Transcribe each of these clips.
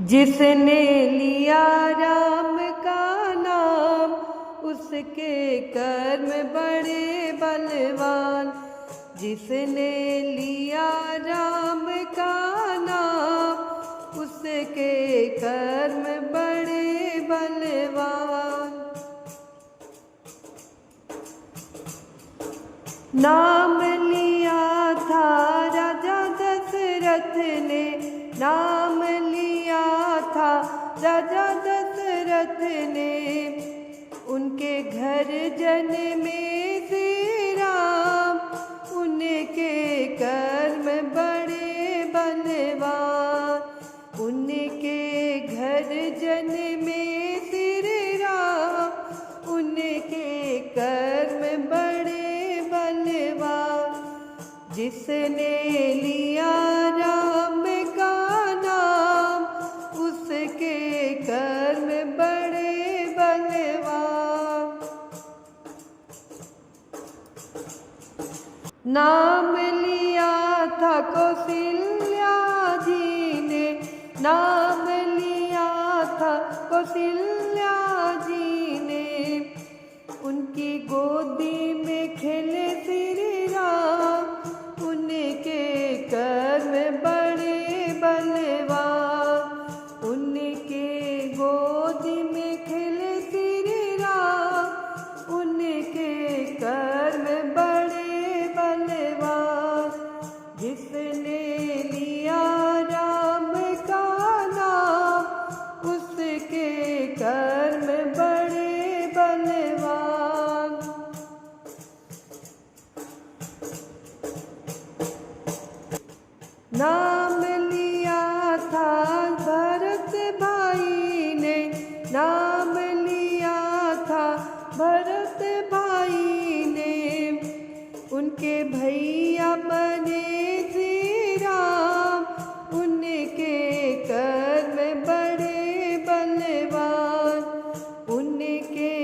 जिसने लिया राम का नाम उसके कर्म बड़े बलवान। जिसने लिया राम का नाम उसके कर्म बड़े बलवान। नाम लिया था राजा दशरथ ने, नाम लिया था राजा दशरथ ने। उनके घर जन्मे श्री राम उनके कर्म बड़े बलवान। उनके घर जन्मे श्री राम उनके कर्म बड़े बलवान। जिसने लिया राम का नाम उसके कर्म बड़े बलवान। नाम लिया था कौशल्या जी ने, नाम लिया था कौशल्या जी ने। उनकी गोदी में खेले श्री राम उनके कर्म बड़े बलवान। उनके गोदी में खेले श्री राम उनके कर्म बड़े बलवान। जिसने लिया राम का नाम उसके कर्म बड़े बलवान। नाम लिया था भरत भाई ने, नाम लिया था भरत भाई ने। उनके भैया बने श्री राम उनके कर्म बड़े बलवान। उनके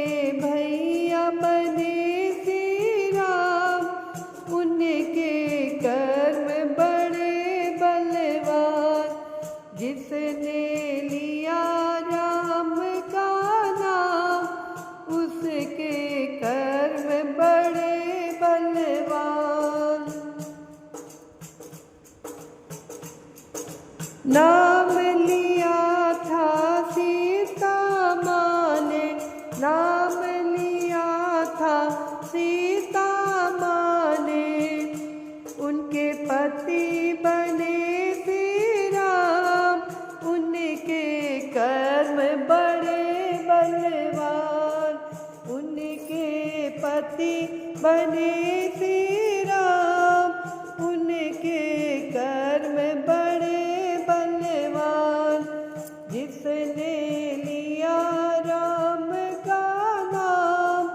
भैया बने श्री राम उनके कर्म बड़े बलवान। जिसने लिया राम का नाम उसके कर्म बड़े बलवान। नाम लिया था सीता माँ ने, नाम लिया था सीता माँ ने। उनके पति बने श्री राम उनके कर्म बड़े बलवान। उनके पति बने श्री राम उनके कर्म बड़े बलवान। जिसने लिया राम का नाम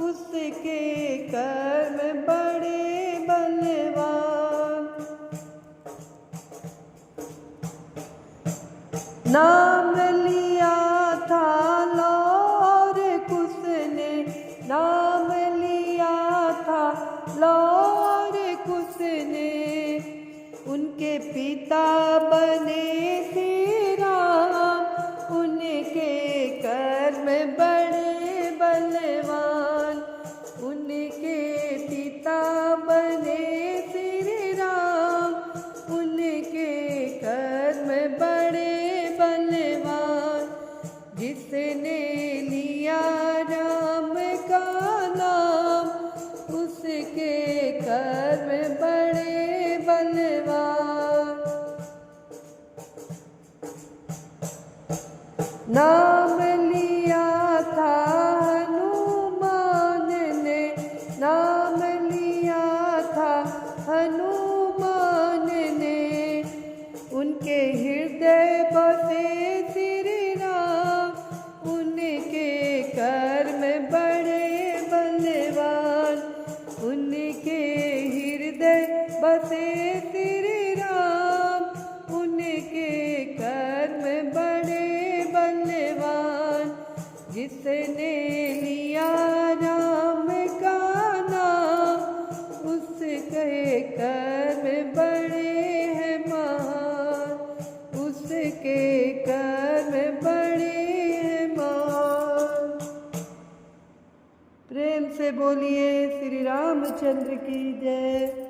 उसके कर्म बड़े बलवान। नाम लिया था लौर कुश ने, नाम लिया था लौर कुश ने। उनके पिता बने श्री राम उनके कर्म बड़े बलवान। उनके पिता बने श्री राम उनके कर्म बड़े बलवान। जिसने लिया राम का नाम उसके कर्म बड़े बलवान। नाम लिया था हनुमान ने, नाम लिया था हनुमान ने। उनके हृदय बसे श्री राम उनके कर्म बड़े बलवान। उनके हृदय बसे श्री राम उनके कर्म बड़े बलवान। जिसने लिया राम का नाम उसके कर्म बड़े हैं महान। उसके कर्म से बोलिए श्री रामचंद्र की जय।